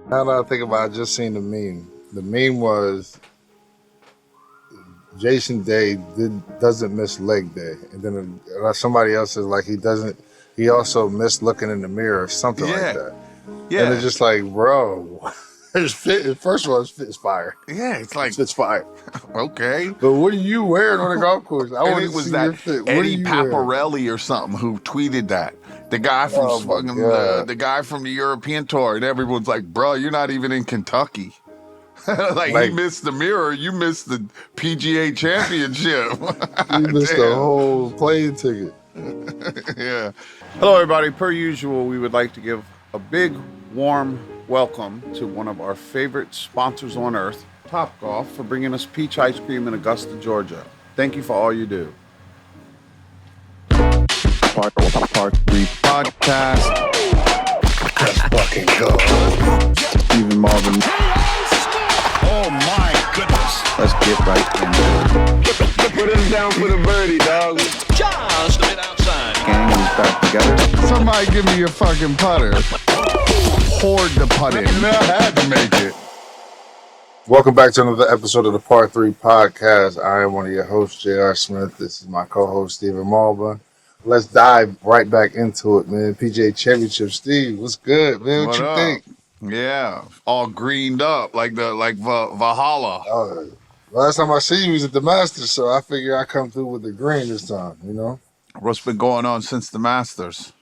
Now that I think about it, I just seen the meme. The meme was Jason Day doesn't miss leg day. And then somebody else is like, he also missed looking in the mirror or something like Yeah. that. Yeah. And it's just like, bro, first of all, it's fire. Yeah, it's like, It's fire. okay. But what are you wearing on the golf course? I And want it to was see that your fit. What are Eddie you wearing? Paparelli or something who tweeted that. The guy from Oh my fucking God. the guy from the European tour, and everyone's like, "Bro, you're not even in Kentucky." Like he Like, missed the mirror, you missed the PGA Championship. you missed the Damn. whole plane ticket. Yeah. Hello, everybody. Per usual, we would like to give a big, warm welcome to one of our favorite sponsors on earth, Topgolf, for bringing us peach ice cream in Augusta, Georgia. Thank you for all you do. Part 3 podcast. Let's fucking go. Stephen Malbon. Oh my goodness. Let's get right into it. Put us down for the birdie, dog. Just a bit outside. Gang is back together. Somebody give me your fucking putter. Hoard the putt in. I had to make it. Welcome back to another episode of the Part 3 podcast. I am one of your hosts, J.R. Smith. This is my co-host, Stephen Malbon. Let's dive right back into it, man. PGA Championship. Steve, what's good, man? What you up? think? Yeah, all greened up like Valhalla. Last time I see you was at the Masters, so I figure I come through with the green this time, you know? What's been going on since the Masters?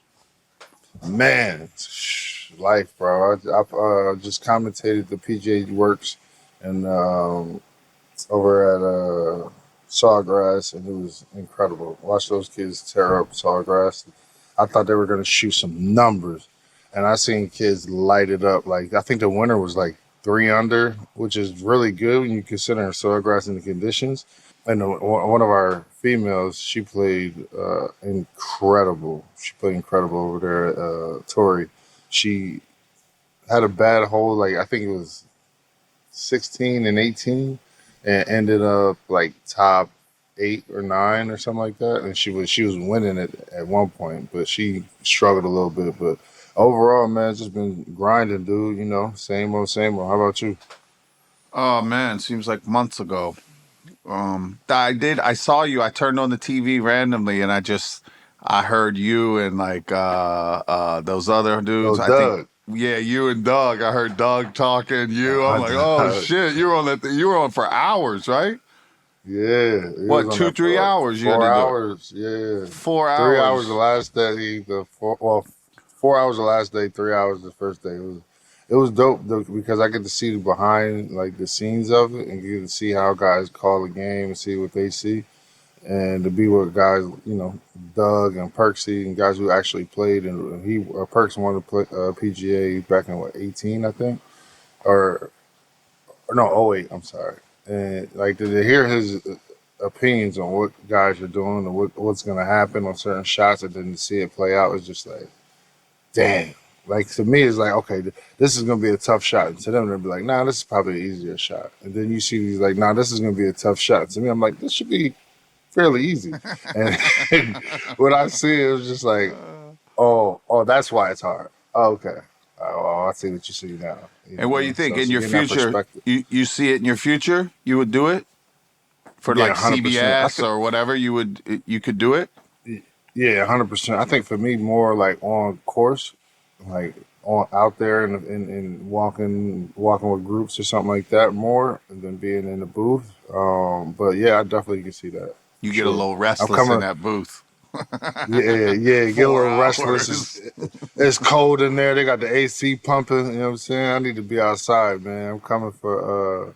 Man, life, bro. I just commentated the PGA Works and over at Sawgrass, and it was incredible. Watch those kids tear up Sawgrass. I thought they were going to shoot some numbers, and I seen kids light it up. Like, I think the winner was like 3 under, which is really good when you consider Sawgrass in the conditions. And one of our females, she played incredible. She played incredible over there at Torrey. She had a bad hole, like I think it was 16 and 18, and ended up like top 8 or 9 or something like that. And she was winning it at one point, but she struggled a little bit. But overall, man, it's just been grinding, dude. You know, same old, same old. How about you? Oh man, seems like months ago. I saw you. I turned on the TV randomly, and I heard you and like those other dudes. Oh, I Doug. think, yeah, you and Doug. I heard Doug talking. I'm like, oh shit, you were on you were on for hours, right? Yeah. What, 2-3 hours? 4 hours. Yeah. 4 hours. 3 hours the last day. 4 hours the last day. 3 hours the first day. It was dope though, because I get to see behind like the scenes of it and get to see how guys call the game and see what they see, and to be with guys, you know, Doug and Perksy and guys who actually played. And Perks won the PGA back in 18, I think, or no, 08. I'm sorry. And like to hear his opinions on what guys are doing and what's going to happen on certain shots, and then to see it play out was just like, damn. Like, to me, it's like, okay, this is going to be a tough shot. And to them, they'll be like, nah, this is probably an easier shot. And then you see these like, nah, this is going to be a tough shot. To me, I'm like, this should be fairly easy. And what I see, it was just like, oh, that's why it's hard. Oh, okay. Oh, I see what you see now. And what do you think in your getting that future? perspective. You see it in your future? You would do it for Yeah, like 100%. CBS or whatever. You could do it. Yeah, 100%. I think for me, more like on course, like out there and walking with groups or something like that more than being in the booth. But yeah, I definitely can see that. You get a little restless in that booth. Yeah, get a 4 little restless. It's cold in there. They got the AC pumping. You know what I'm saying? I need to be outside, man. I'm coming for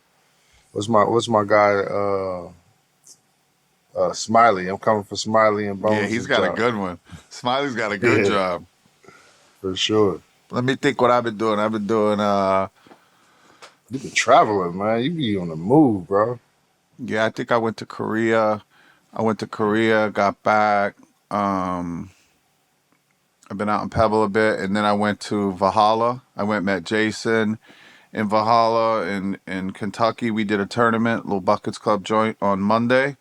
what's my guy Smiley. I'm coming for Smiley and Bones. Yeah, he's got a good one. Smiley's got a good job. For sure. Let me think what I've been doing. You been traveling, man. You be on the move, bro. Yeah, I think I went to Korea. Got back. I've been out in Pebble a bit, and then I went to Valhalla. I met Jason in Valhalla in Kentucky. We did a tournament, little Buckets Club joint on Monday,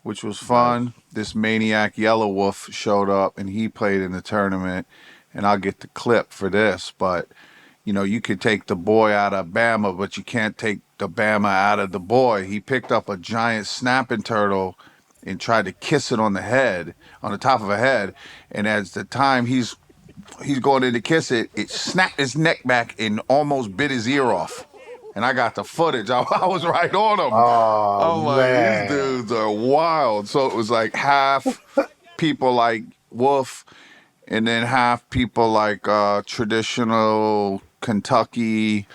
which was fun. Nice. This maniac Yelawolf showed up, and he played in the tournament, and I'll get the clip for this. But you could take the boy out of Bama, but you can't take the Bama out of the boy. He picked up a giant snapping turtle and tried to kiss it on the head, on the top of a head. And as the time he's going in to kiss it, it snapped his neck back and almost bit his ear off. And I got the footage. I was right on him. Oh, I'm like, man. these dudes are wild. So it was like half people like Wolf, and then half people like traditional Kentucky,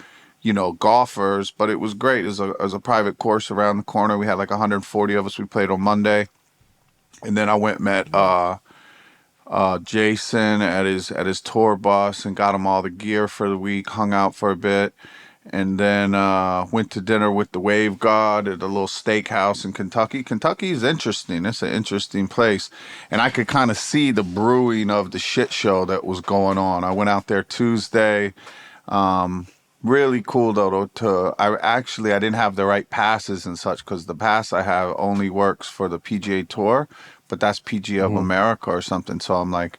golfers. But it was great. It was a private course around the corner. We had like 140 of us. We played on Monday. And then I went and met Jason at his tour bus and got him all the gear for the week, hung out for a bit. And then went to dinner with the Wave God at a little steakhouse in Kentucky. Kentucky is interesting. It's an interesting place. And I could kind of see the brewing of the shit show that was going on. I went out there Tuesday. Really cool, though, I didn't have the right passes and such, because the pass I have only works for the PGA Tour, but that's PGA of America or something. So I'm like,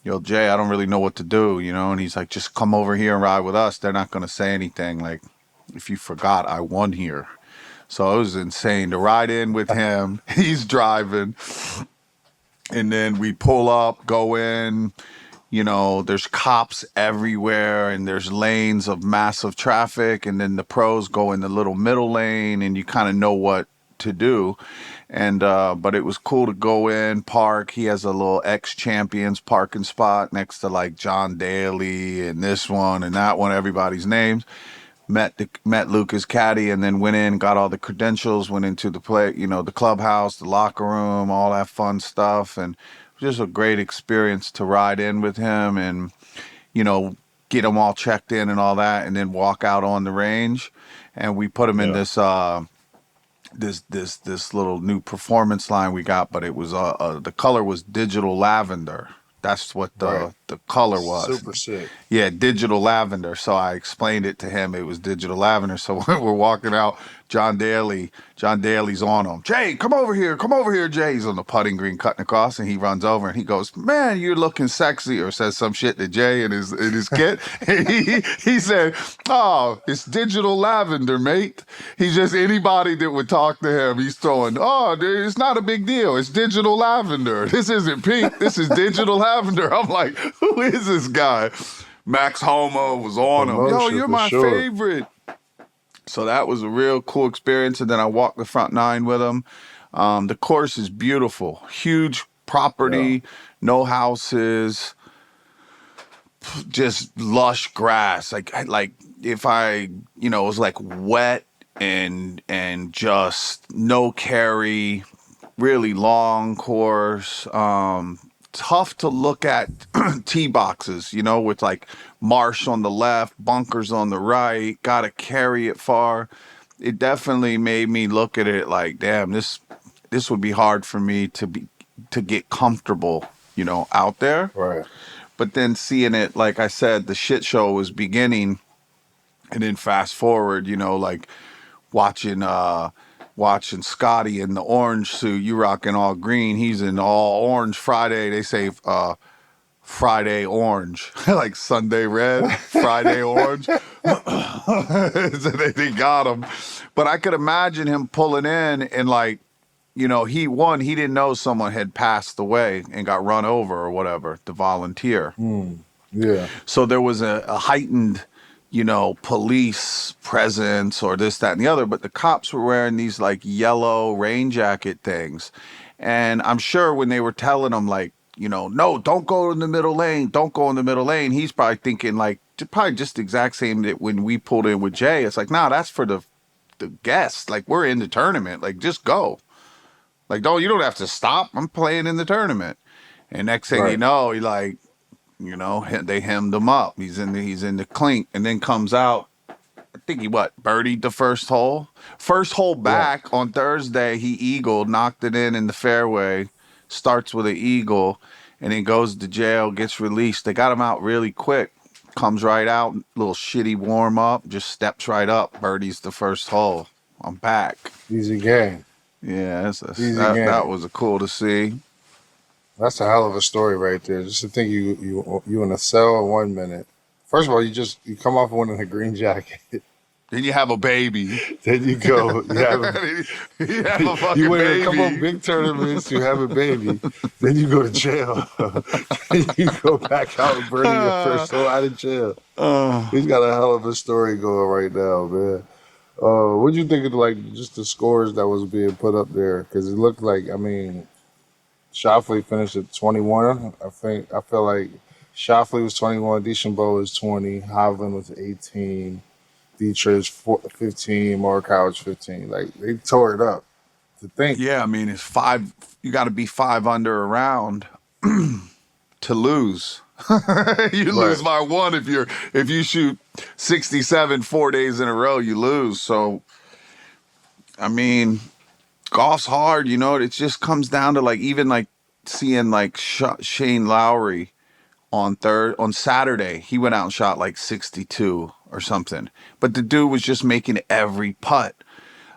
yo, Jay, I don't really know what to do, And he's like, just come over here and ride with us. They're not going to say anything. Like, if you forgot, I won here. So it was insane to ride in with him. He's driving. And then we pull up, go in. There's cops everywhere, and there's lanes of massive traffic. And then the pros go in the little middle lane, and you kind of know what to do. And but it was cool to go in, park. He has a little ex-champions parking spot next to like John Daly and this one and that one, everybody's names. Met Lucas Caddy, and then went in, got all the credentials, went into the the clubhouse, the locker room, all that fun stuff. And it was just a great experience to ride in with him and, get him all checked in and all that, and then walk out on the range. And we put him in this this little new performance line we got, but it was the color was digital lavender. That's what the color was. Super sick. Yeah, digital lavender. So I explained it to him. It was digital lavender. So when we're walking out, John Daly's on him. Jay, come over here, Jay. He's on the putting green cutting across, and he runs over and he goes, man, you're looking sexy, or says some shit to Jay and his kid. he said, oh, it's digital lavender, mate. He's just anybody that would talk to him, he's throwing, oh, it's not a big deal. It's digital lavender. This isn't pink. This is digital lavender. I'm like, who is this guy? Max Homa was on him. Yo, you're my favorite. So that was a real cool experience. And then I walked the front nine with him. The course is beautiful. Huge property, no houses, just lush grass. Like if it was like wet and just no carry, really long course. Tough to look at tee boxes, with like marsh on the left, bunkers on the right, gotta carry it far. It definitely made me look at it like, damn, this would be hard for me to get comfortable, out there. Right. But then seeing it, like I said, the shit show was beginning, and then fast forward, like watching Scotty in the orange suit, you rocking all green, he's in all orange. Friday, they say Friday orange, like Sunday red, Friday orange. So they got him. But I could imagine him pulling in and like, he didn't know someone had passed away and got run over or whatever, the volunteer. Yeah. So there was a heightened police presence or this, that, and the other, but the cops were wearing these like yellow rain jacket things. And I'm sure when they were telling him like, no, don't go in the middle lane, he's probably thinking like, probably just the exact same that when we pulled in with Jay, it's like, nah, that's for the guests. Like, we're in the tournament, like, just go. Like, you don't have to stop. I'm playing in the tournament. And next thing you know, he like, they hemmed him up. He's in the clink, and then comes out. I think he birdied the first hole. First hole back on Thursday, he eagled, knocked it in the fairway. Starts with an eagle, and then goes to jail, gets released. They got him out really quick. Comes right out, little shitty warm up, just steps right up, birdies the first hole. I'm back. Easy game. Yeah, that was cool to see. That's a hell of a story right there. Just to think you in a cell in 1 minute. First of all, you come off winning a green jacket. Then you have a baby. Then you go. You have You have a fucking you win baby. a couple of big tournaments. You have a baby. Then you go to jail. Then you go back out and birdie your first hole out of jail. He's got a hell of a story going right now, man. What do you think of like just the scores that was being put up there? Because it looked like, I mean, Shoffley finished at 21. I feel like Shoffley was 21, DeChambeau was 20, Hovland was 18, Dietrich 15, Morikawa was 15. Like they tore it up. To think, Yeah, I mean, it's 5. You got to be 5 under around to lose. You lose right, by 1 if you shoot 67 4 days in a row. You lose. So, I mean, golf's hard. You know, it just comes down to like even like seeing like Shane Lowry on Saturday. He went out and shot like 62 or something, but the dude was just making every putt.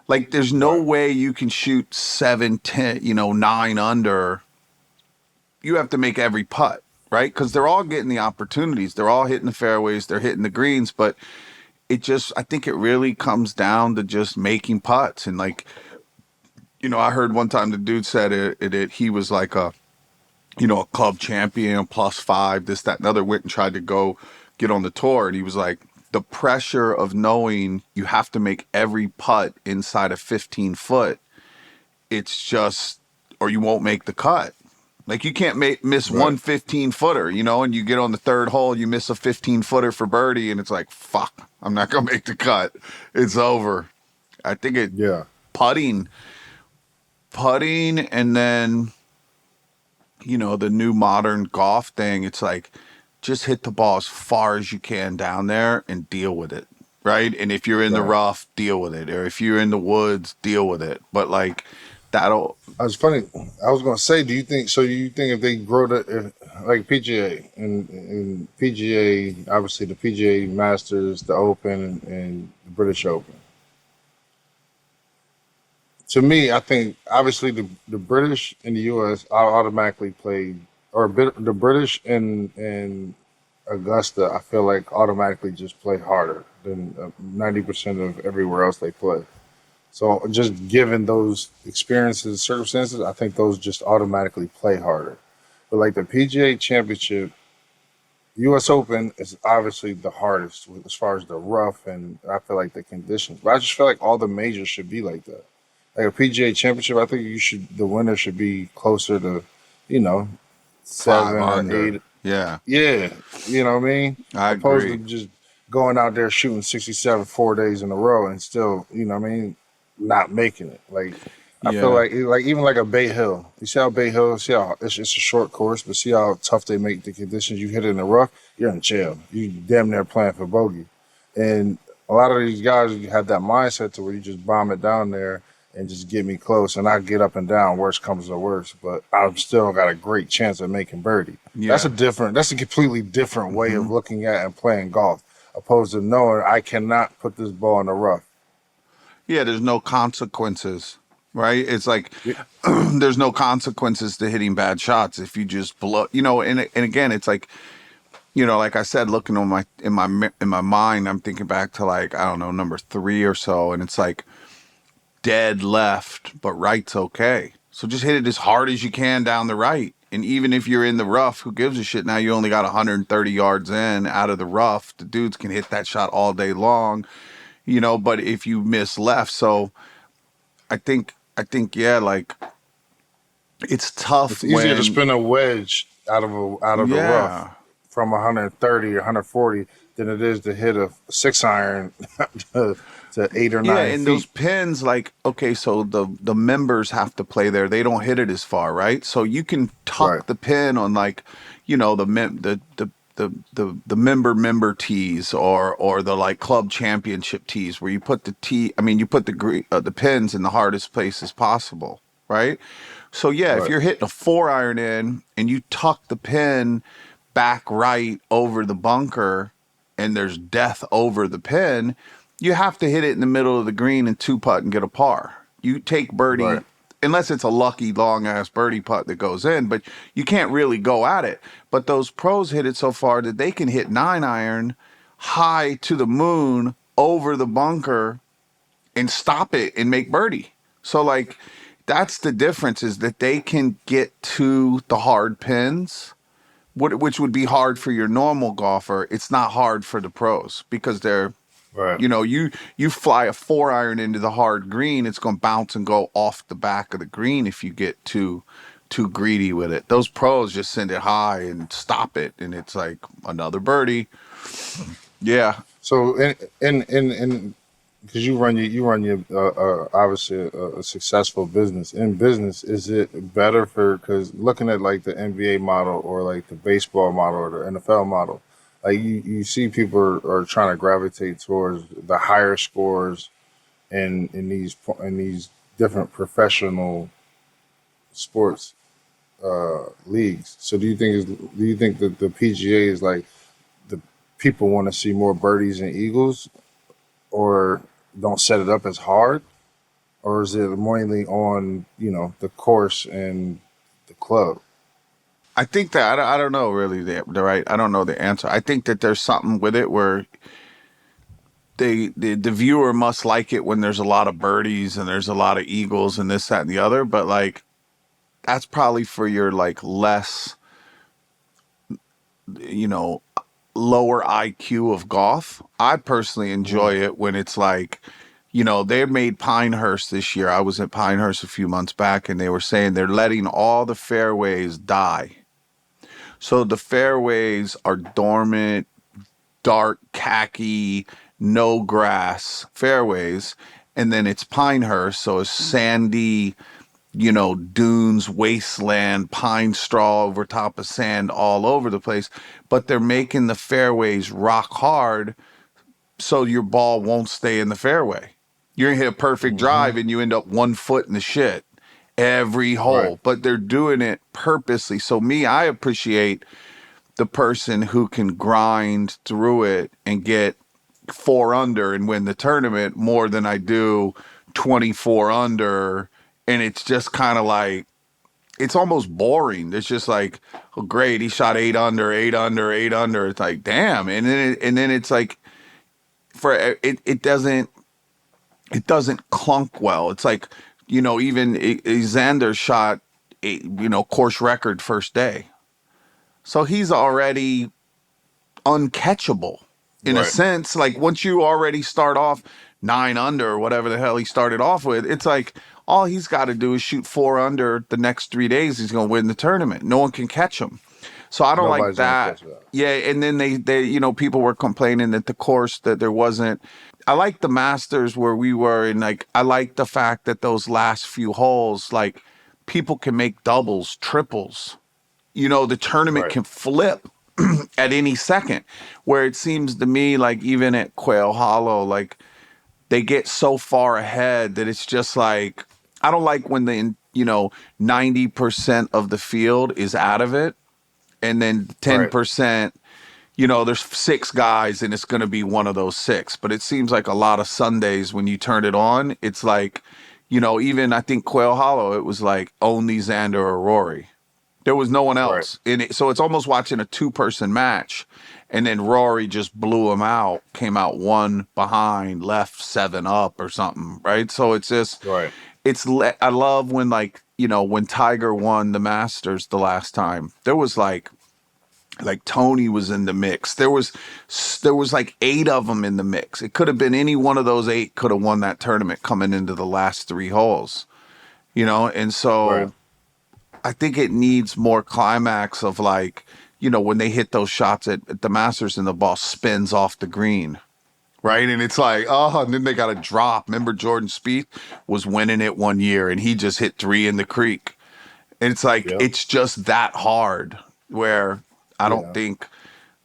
Like, there's no right, way you can shoot 7, 10, 9 under. You have to make every putt, right? Because they're all getting the opportunities. They're all hitting the fairways. They're hitting the greens. But I think it really comes down to just making putts. And, like, I heard one time the dude said he was like a club champion, +5, this, that, and other, went and tried to go get on the tour. And he was like, the pressure of knowing you have to make every putt inside of 15 foot, it's just, or you won't make the cut. Like you can't miss right. one 15-footer, and you get on the third hole, you miss a 15-footer for birdie, and it's like, fuck, I'm not going to make the cut. It's over. I think Yeah. putting, and then, the new modern golf thing, it's like, just hit the ball as far as you can down there and deal with it, right? And if you're in the Right. rough, deal with it. Or if you're in the woods, deal with it. But like that'll. It's funny. I was gonna say, do you think if they grow like PGA and PGA, obviously the PGA Masters, the Open, and the British Open. To me, I think obviously the British and the U.S. automatically played, the British and Augusta, I feel like automatically just play harder than 90% of everywhere else they play. So just given those experiences, circumstances, I think those just automatically play harder. But like the PGA Championship, U.S. Open is obviously the hardest as far as the rough and I feel like the conditions. But I just feel like all the majors should be like that. Like a PGA Championship, I think the winner should be closer to, 5 7, under. 8. Yeah, Yeah, you know what I mean? I Opposed agree. to just going out there shooting 67 4 days in a row and still, not making it. Like I feel like even like a Bay Hill. You see how Bay Hill, see how it's a short course, but see how tough they make the conditions. You hit it in the rough, you're in jail. You damn near playing for bogey. And a lot of these guys have that mindset to where you just bomb it down there and just get me close, and I get up and down. Worst comes to worst, but I've still got a great chance of making birdie. Yeah. That's a completely different way of looking at and playing golf, opposed to knowing I cannot put this ball in the rough. Yeah, there's no consequences, right? It's like there's no consequences to hitting bad shots if you just blow, and again, it's like, like I said, looking on in my mind, I'm thinking back to like, I don't know, number 3 or so, and it's like dead left, but right's okay. So just hit it as hard as you can down the right. And even if you're in the rough, who gives a shit? Now you only got 130 yards in out of the rough. The dudes can hit that shot all day long, but if you miss left, so I think, yeah, like it's tough. It's easier to spin a wedge out of the rough from 130 or 140 than it is to hit a 6-iron to 8 or 9 Yeah, and feet. those pins, like, okay, so the members have to play there. They don't hit it as far, right? So you can tuck Right. the pin on like, the member tees or the like club championship tees where you put you put the pins in the hardest places possible, right? So yeah, if Right. you're hitting a 4-iron in and you tuck the pin back right over the bunker and there's death over the pin, you have to hit it in the middle of the green and 2-putt and get a par. You take birdie, Right. unless it's a lucky long-ass birdie putt that goes in, but you can't really go at it. But those pros hit it so far that they can hit 9-iron high to the moon over the bunker and stop it and make birdie. So like that's the difference, is that they can get to the hard pins, which would be hard for your normal golfer. It's not hard for the pros because they're, Right. you fly a 4-iron into the hard green, it's going to bounce and go off the back of the green if you get too greedy with it. Those pros just send it high and stop it, and it's like another birdie. Yeah. So in because you run your obviously a successful business. In business, is it better because looking at like the NBA model or like the baseball model or the NFL model, like you see people are trying to gravitate towards the higher scores in these different professional sports leagues. So do you think that the PGA is like the people want to see more birdies and eagles, or don't set it up as hard, or is it mainly on the course and the club? I think that I don't know really the right. I don't know the answer. I think that there's something with it where the viewer must like it when there's a lot of birdies and there's a lot of eagles and this, that, and the other. But like that's probably for your like less, lower IQ of golf. I personally enjoy it when it's like, they made Pinehurst this year. I was at Pinehurst a few months back, and they were saying they're letting all the fairways die. So the fairways are dormant, dark, khaki, no grass fairways. And then it's Pinehurst, so it's sandy, dunes, wasteland, pine straw over top of sand all over the place. But they're making the fairways rock hard so your ball won't stay in the fairway. You're going to hit a perfect drive and you end up 1 foot in the shit every hole. Right. But they're doing it purposely. So I appreciate the person who can grind through it and get 4 under and win the tournament more than I do 24 under. And it's just kind of like, it's almost boring. It's just like, oh, great, he shot 8 under, 8 under, 8 under. It's like, damn. And then it's like, it doesn't clunk well. It's like, even Xander shot a, course record first day. So he's already uncatchable in a sense. Like once you already start off 9 under or whatever the hell he started off with, it's like all he's got to do is shoot 4 under the next 3 days. He's going to win the tournament. No one can catch him. So I don't like that. Yeah. And then they, people were complaining that the course that there wasn't, I like the Masters where we were, and like, I like the fact that those last few holes, like people can make doubles, triples. The tournament can flip at any second, where it seems to me like even at Quail Hollow, like they get so far ahead that it's just like, I don't like when the 90% of the field is out of it, and then 10%, there's 6 guys and it's going to be one of those 6. But it seems like a lot of Sundays when you turn it on, it's like, even I think Quail Hollow, it was like only Xander or Rory. There was no one else in it. So it's almost watching a 2-person match. And then Rory just blew him out, came out 1 behind, left 7 up or something. Right. So it's just, I love when when Tiger won the Masters the last time, there was like Tony was in the mix. There was like 8 of them in the mix. It could have been any one of those 8 could have won that tournament coming into the last 3 holes, and so I think it needs more climax of like, when they hit those shots at the Masters and the ball spins off the green. Right. And it's like, oh, and then they got a drop. Remember Jordan Spieth was winning it one year and he just hit 3 in the creek. And it's like, it's just that hard, where I don't think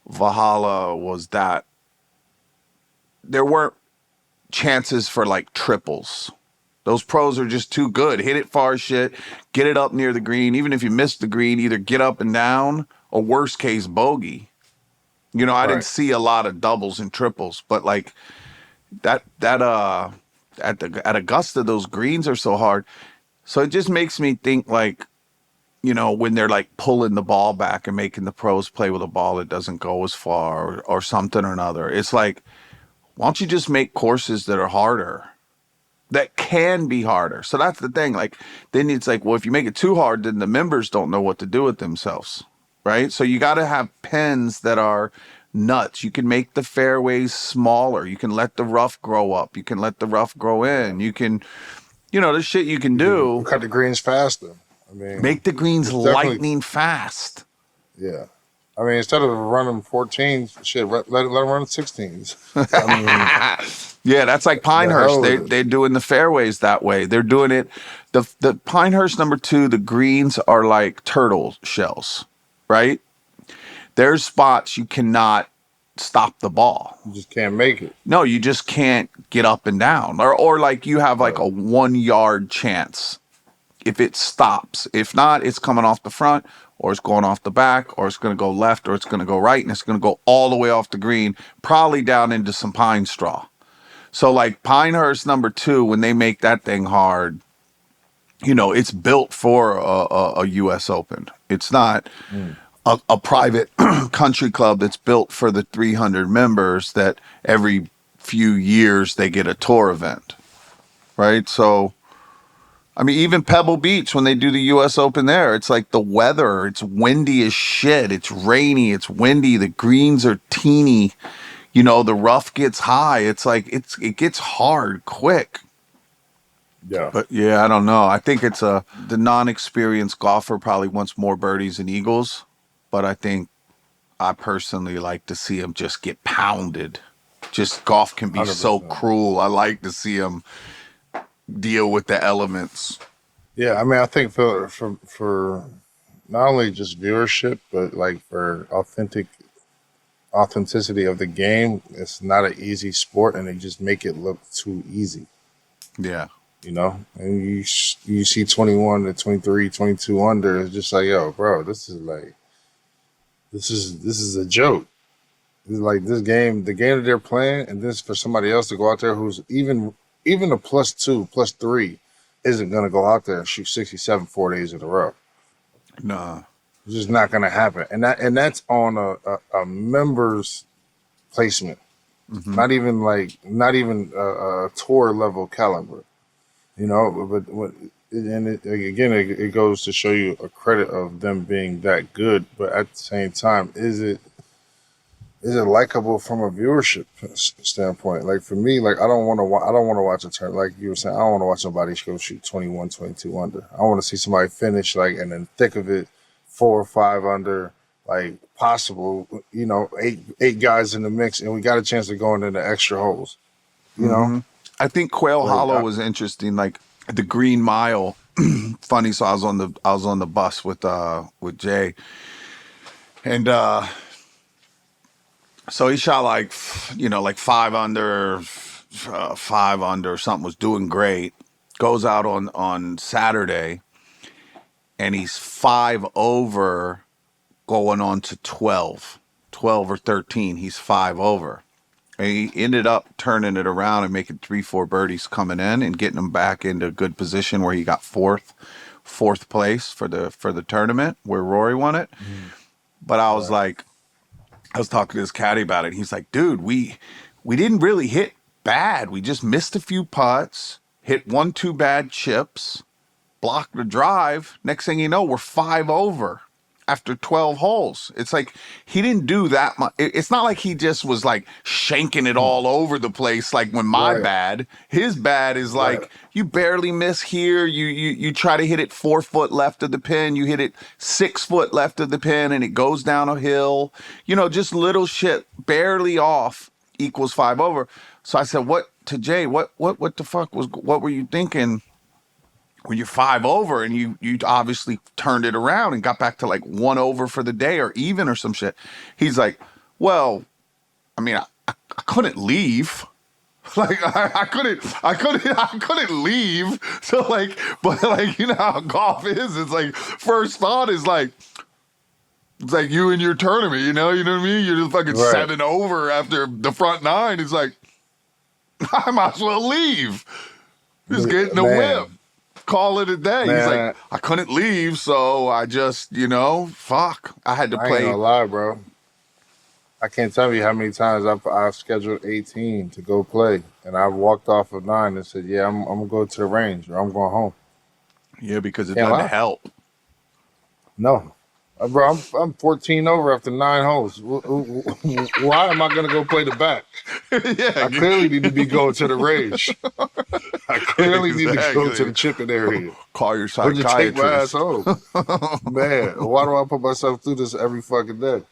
Valhalla was that. There weren't chances for like triples. Those pros are just too good. Hit it far as shit, get it up near the green. Even if you miss the green, either get up and down or worst case bogey. I didn't see a lot of doubles and triples, but like at Augusta, those greens are so hard. So it just makes me think like when they're like pulling the ball back and making the pros play with a ball that doesn't go as far or something or another. It's like, why don't you just make courses that are harder, that can be harder? So that's the thing. Like, then it's like, well, if you make it too hard, then the members don't know what to do with themselves, right? So you got to have pins that are nuts. You can make the fairways smaller. You can let the rough grow up. You can let the rough grow in. You can, there's shit you can do. You cut the greens faster. I mean, Make the greens lightning fast. Yeah. I mean, instead of running 14s, shit, let them run 16s. I mean, yeah, that's like Pinehurst. They're doing the fairways that way. They're doing it. The Pinehurst number 2, the greens are like turtle shells, right? There's spots you cannot stop the ball. You just can't make it. No, you just can't get up and down. Or like you have like a 1 yard chance if it stops. If not, it's coming off the front, or it's going off the back, or it's going to go left, or it's going to go right, and it's going to go all the way off the green, probably down into some pine straw. So like Pinehurst number 2, when they make that thing hard, it's built for a U.S. Open. It's not a private country club that's built for the 300 members that every few years they get a tour event, right? So, I mean, even Pebble Beach, when they do the U.S. Open there, it's like the weather, it's windy as shit. It's rainy, it's windy. The greens are teeny. The rough gets high. It's like, it gets hard quick. Yeah. But yeah, I don't know. I think it's the non-experienced golfer probably wants more birdies and eagles. But I think I personally like to see him just get pounded. Just golf can be 100%. So cruel. I like to see him deal with the elements. Yeah, I mean, I think for not only just viewership, but like for authenticity of the game, it's not an easy sport, and they just make it look too easy. Yeah. And you see 21 to 23, 22 under, it's just like, yo, bro, this is a joke. It's like this game, the game that they're playing, and this for somebody else to go out there who's even a +2, +3 isn't going to go out there and shoot 67 4 days in a row. Nah. It's just not going to happen. And that's on a members placement. Mm-hmm. Not even a tour level caliber. But it goes to show you a credit of them being that good. But at the same time, is it likable from a viewership standpoint? Like for me, like I don't want to watch a turn. Like you were saying, I don't want to watch somebody go shoot 21, 22 under. I want to see somebody finish like in the thick of it, 4 or 5 under, like possible. 8 guys in the mix, and we got a chance to go into the extra holes. Mm-hmm. I think Quail Hollow was interesting. Like the Green Mile. Funny. So I was on the bus with Jay, and so he shot like 5 under, 5 under, something, was doing great. Goes out on Saturday, and he's 5 over, going on to 12 or 13. He's 5 over. And he ended up turning it around and making 3-4 birdies coming in and getting him back into a good position where he got fourth place for the tournament where Rory won it. Mm. But I was like, I was talking to his caddy about it. He's like, dude, we didn't really hit bad. We just missed a few putts, hit 1-2 bad chips, blocked the drive. Next thing you know, we're 5 over after 12 holes. It's like he didn't do that much. It's not like he just was like shanking it all over the place like when my bad. His bad is like you barely miss here. You try to hit it 4 foot left of the pin. You hit it 6 foot left of the pin, and it goes down a hill. Just little shit barely off equals 5 over. So I said, what to Jay? What the fuck what were you thinking when you're 5 over and you obviously turned it around and got back to like 1 over for the day or even or some shit? He's like, well, I mean, I couldn't leave. Like I couldn't leave. So like, but like, how golf is. It's like first thought is like, it's like you in your tournament, you know what I mean? You're just fucking 7 over after the front 9. It's like, I might as well leave. Just get in the whip. call it a day. He's like, Man, I couldn't leave, so I just, fuck. I had to I ain't play. gonna lie, bro. I can't tell you how many times I've scheduled 18 to go play, and I walked off of 9 and said, "Yeah, I'm gonna go to the range or I'm going home." Yeah, because it Can't doesn't lie. help. No, bro, I'm 14 over after 9 holes. Why am I gonna go play the back? I Yeah, clearly need to be going to the range. I clearly need to go to exactly. the chipping area Call your or just take my ass psychiatrist. home. Man, why do I put myself through this every fucking day?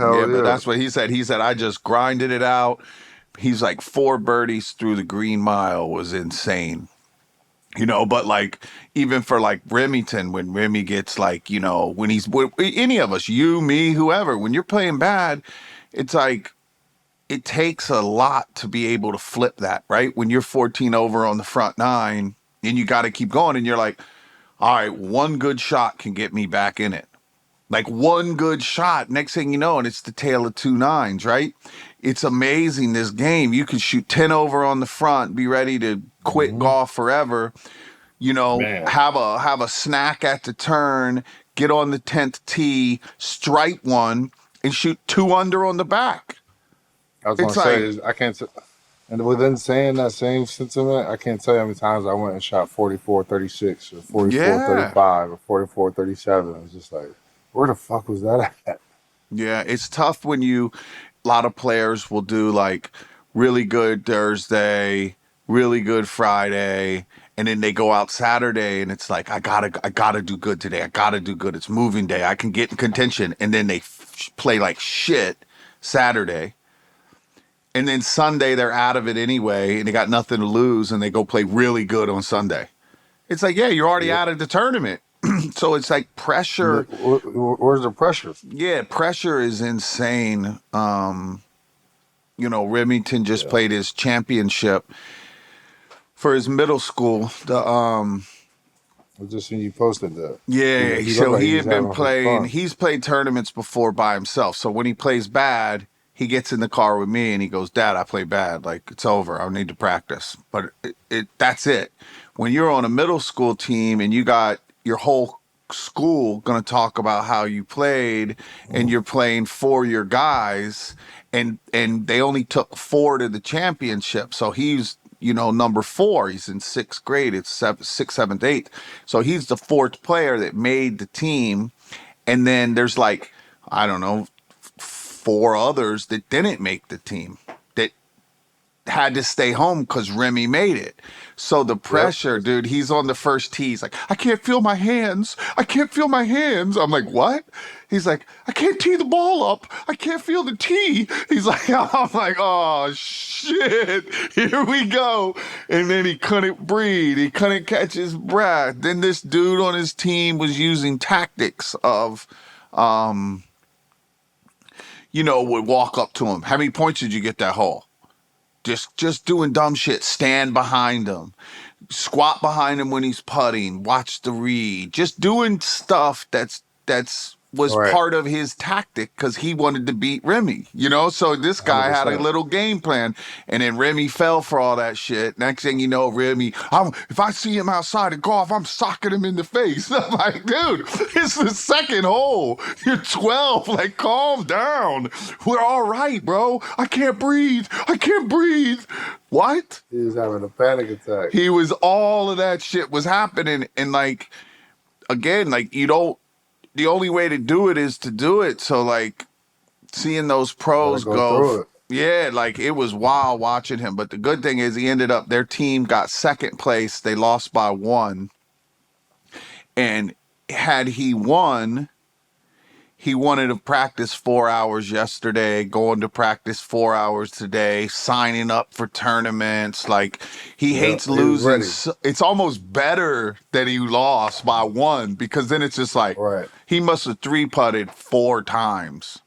Yeah, Hell but yeah. that's what he said. He said, I just grinded it out. He's like 4 birdies through the green mile was insane. But like even for like Remington, when Remy gets like, when any of us, you, me, whoever, when you're playing bad, it's like it takes a lot to be able to flip that, right? When you're 14 over on the front 9 and you got to keep going and you're like, all right, one good shot can get me back in it. Like one good shot, next thing you know, and it's the tale of 2 nines, right? It's amazing, this game. You can shoot 10 over on the front, be ready to quit Hmm. golf forever, Man, have a snack at the turn, get on the 10th tee, strike one, and shoot 2 under on the back. I was gonna It's say like, is and within saying that same sentiment, I can't tell you how many times I went and shot 44-36 or yeah. 44-35 or 44-37. It's just like, where the fuck was that at? Yeah, it's tough when a lot of players will do like really good Thursday, really good Friday, and then they go out Saturday and it's like, I gotta do good today. I gotta do good. It's moving day. I can get in contention. And then they play like shit Saturday. And then Sunday they're out of it anyway and they got nothing to lose and they go play really good on Sunday. It's like, yeah, you're already Yep. out of the tournament. So it's like pressure. Where's the pressure? Yeah, pressure is insane. Remington just Yeah. played his championship for his middle school. I just seen you posted that. Yeah, He looked so like he he was had been having playing. fun. He's played tournaments before by himself. So when he plays bad, he gets in the car with me and he goes, "Dad, I play bad. Like it's over. I need to practice." But that's it. When you're on a middle school team and you got your whole school going to talk about how you played and you're playing for your guys and they only took 4 to the championship. So he's number 4. He's in 6th grade. It's 6th, 7th, 8th. So he's the 4th player that made the team. And then there's like, I don't know, 4 others that didn't make the team that had to stay home because Remy made it. So the Yep. pressure, dude, he's on the first tee. He's like, I can't feel my hands. I can't feel my hands. I'm like, what? He's like, I can't tee the ball up. I can't feel the tee. He's like, I'm like, oh shit, here we go. And then he couldn't breathe. He couldn't catch his breath. Then this dude on his team was using tactics of, would walk up to him. How many points did you get that hole? Just doing dumb shit. Stand behind him. Squat behind him when he's putting. Watch the read. Just doing stuff that's was All right. part of his tactic because he wanted to beat Remy, So this guy had a 100%. little game plan, and then Remy fell for all that shit. Next thing you know, Remy, if I see him outside of golf, I'm socking him in the face. I'm like, dude, it's the second hole. You're 12. Like, calm down. We're all right, bro. I can't breathe. I can't breathe. What? He was having a panic attack. He was, all of that shit was happening. And like, again, like the only way to do it is to do it. So like seeing those pros Gotta go through it. yeah, like it was wild watching him. But the good thing is their team got 2nd place. They lost by 1. And had he won, he wanted to practice 4 hours yesterday, going to practice 4 hours today, signing up for tournaments. Like he hates he was losing. ready. It's almost better that he lost by 1 because then it's just like Right. he must have 3-putted 4 times.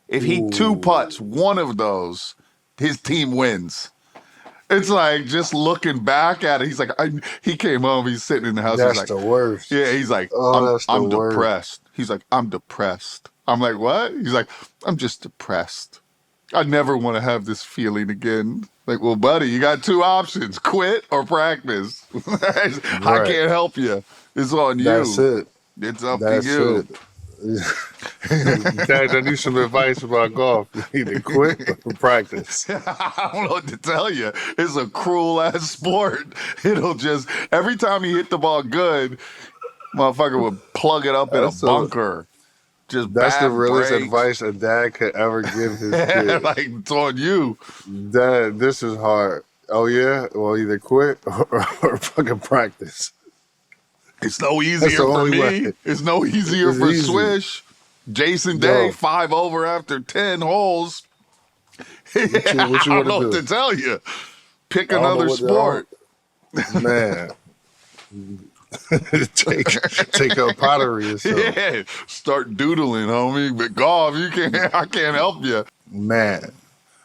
If he 2-putts one of those, his team wins. It's like just looking back at it. He's like, he came home. He's sitting in the house. That's He's the like, worst. yeah, he's like, Oh, that's the I'm worst. depressed. He's like, I'm depressed. I'm like, what? He's like, I'm just depressed. I never want to have this feeling again. Like, well, buddy, you got two options: quit or practice. I Right. can't help you. It's on That's you. it. It's up to That's you. it. Dad, I need some advice about golf. Either quit or practice. I don't know what to tell you. It's a cruel ass sport. It'll just every time you hit the ball good, motherfucker would plug it up in a bunker. Just That's the bad realest breaks. advice a dad could ever give his kid. Like, it's on you. Dad, this is hard. Oh yeah? Well, either quit or fucking practice. It's no That's easier the for only me. way. It's no easier It's for easy. Swish. Jason Day, No. 5 over after 10 holes. What you I don't wanna know what do? to tell you. Pick I don't know another what the- sport. Man. take up pottery or something. Yeah, start doodling, homie. But golf, I can't help you. Man.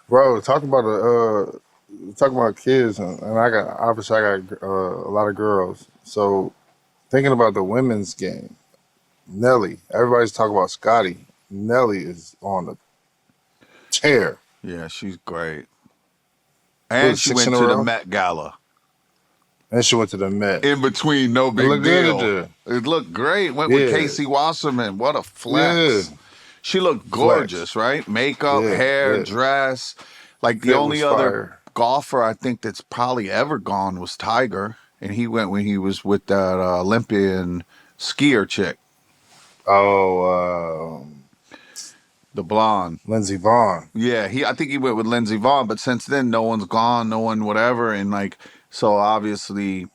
Bro, talk about kids, and I got a lot of girls. So thinking about the women's game, Nelly. Everybody's talking about Scotty. Nelly is on the tear. Yeah, she's great. And she 6 went in a to the row? Met Gala. And she went to the Met. In between, no big looked good deal. there. It looked great. Went with Yeah. Casey Wasserman. What a flex. Yeah. She looked gorgeous, right? Makeup, Yeah, hair, yeah. dress. Like the Fit only was other fire. golfer I think that's probably ever gone was Tiger. And he went when he was with that Olympian skier chick, Oh, the blonde. Lindsey Vaughn. Yeah, I think he went with Lindsey Vaughn, but since then no one's gone, no one whatever, and like so obviously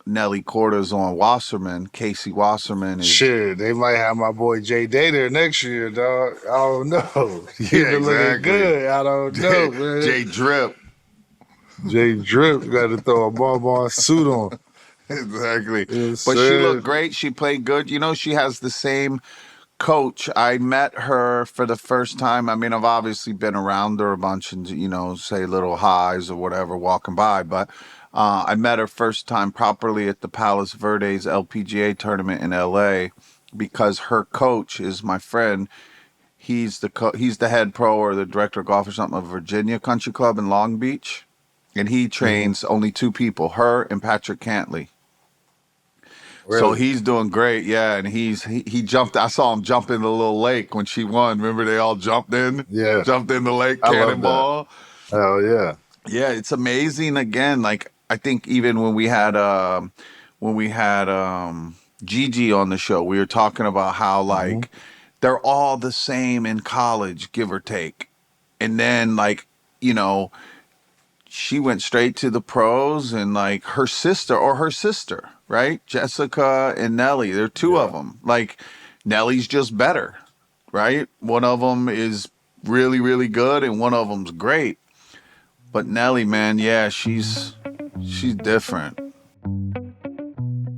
Nelly Korda's on Wasserman. Casey Wasserman is Shit, they might have my boy Jay Day there next year, dog. I don't know. He been looking exactly. good. I don't know, man. Jay Drip. Jay Drip got to throw a Bonbon suit on. Exactly. Yes, But she sir. looked great. She played good. You know, she has the same coach. I met her for the first time. I mean, I've obviously been around her a bunch and, you know, say little highs or whatever walking by. But I met her first time properly at the Palos Verdes LPGA tournament in LA because her coach is my friend. He's the head pro or the director of golf or something of Virginia Country Club in Long Beach. And he trains only 2 people, her and Patrick Cantley. Really? So he's doing great, yeah. And he jumped. I saw him jump in the little lake when she won. Remember they all jumped in? Yeah. Jumped in the lake, I love cannonball. Hell yeah. Yeah, it's amazing. Again, like I think even when we had Gigi on the show, we were talking about how like they're all the same in college, give or take. And then like, you know, she went straight to the pros, and like her sister, right? Jessica and Nelly, they're 2 of them. Like Nelly's just better, right? One of them is really, really good and one of them's great. But Nelly, man, yeah, she's different.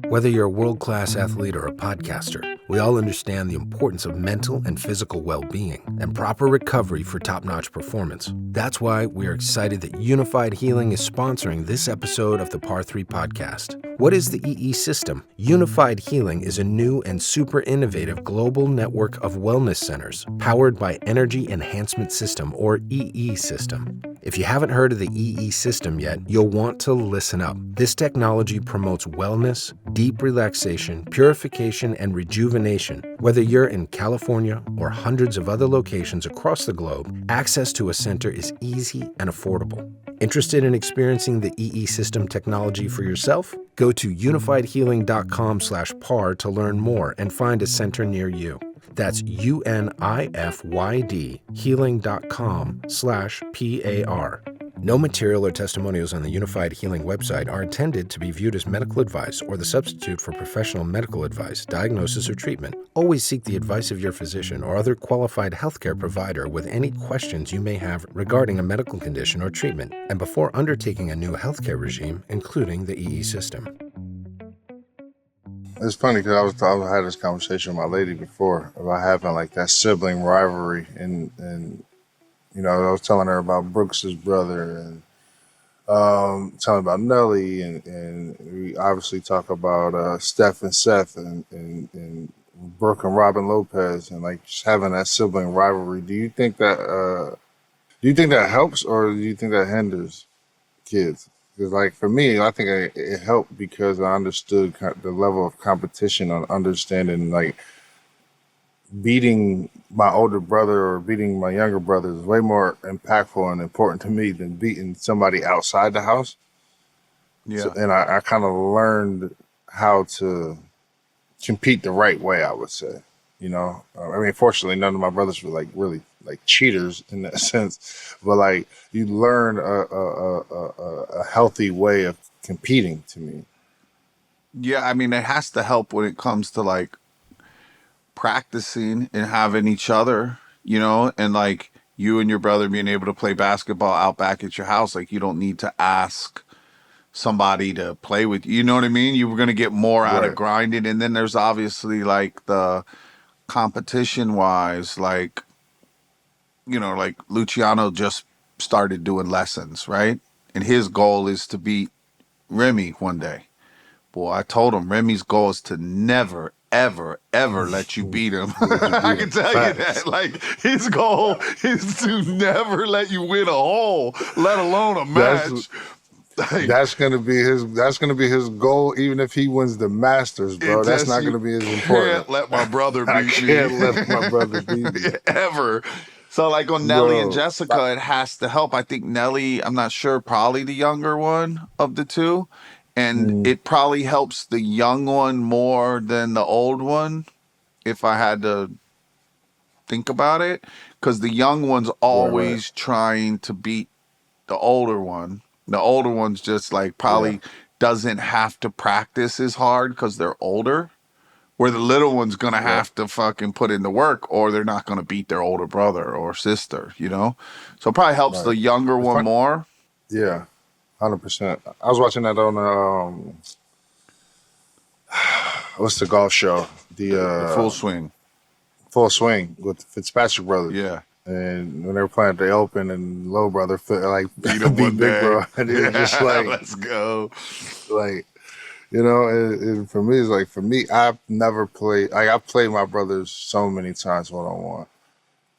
Whether you're a world-class athlete or a podcaster, we all understand the importance of mental and physical well-being and proper recovery for top-notch performance. That's why we are excited that Unified Healing is sponsoring this episode of the Par 3 podcast. What is the EE system? Unified Healing is a new and super innovative global network of wellness centers powered by Energy Enhancement System, or EE system. If you haven't heard of the EE system yet, you'll want to listen up. This technology promotes wellness, deep relaxation, purification, and rejuvenation. Whether you're in California or hundreds of other locations across the globe, access to a center is easy and affordable. Interested in experiencing the EE system technology for yourself? Go to unifiedhealing.com/par to learn more and find a center near you. That's UNIFYD healing.com/PAR. No material or testimonials on the Unified Healing website are intended to be viewed as medical advice or the substitute for professional medical advice, diagnosis, or treatment. Always seek the advice of your physician or other qualified healthcare provider with any questions you may have regarding a medical condition or treatment, and before undertaking a new healthcare regime, including the EE system. It's funny because I had this conversation with my lady before about having like that sibling rivalry, and you know, I was telling her about Brooks's brother, and telling about Nelly, and we obviously talk about Steph and Seth, and Brooke and Robin Lopez, and like just having that sibling rivalry. Do you think that Do you think that helps or do you think that hinders kids? Because, like, for me, I think it helped because I understood the level of competition on understanding, like, beating my older brother or beating my younger brother is way more impactful and important to me than beating somebody outside the house. So, Yeah. and I kind of learned how to compete the right way, I would say. I mean, fortunately, none of my brothers were like really like cheaters in that sense, but like you learn a healthy way of competing. To me, Yeah, I mean, it has to help when it comes to like practicing and having each other, and like you and your brother being able to play basketball out back at your house. Like, you don't need to ask somebody to play with you. You know what I mean? You were going to get more out of right, grinding. And then there's obviously like the competition wise, like, like Luciano just started doing lessons, right? And his goal is to beat Remy one day. Boy, I told him Remy's goal is to never, ever, ever let you beat him. let you I beat can them. tell you that. Facts. Like, his goal is to never let you win a hole, let alone a That's match. Like, that's gonna be his goal, even if he wins the Masters, bro. That's not you gonna be as can't important. let my brother I beat me. can't let my brother beat me, Ever. So, like on Nelly and bro. Jessica, it has to help. I think Nelly, I'm not sure, probably the younger one of the two. And Mm, it probably helps the young one more than the old one, if I had to think about it. Because the young one's right. always trying to beat the older one. The older one's just like Yeah, probably doesn't have to practice as hard because they're older. Where the little one's gonna yeah, have to fucking put in the work, or they're not gonna beat their older brother or sister. So it probably helps right. the younger It's one fun. more. Yeah, 100%. I was watching that on what's the golf show? The The full swing. Full Swing with the Fitzpatrick brothers. Yeah. And when they were playing at the Open, and little brother like Beat him beat one Big day. Bro, and he was just Yeah, like, let's go. like and for me, it's like for me, I've never played. Like I've played my brothers so many times one on one,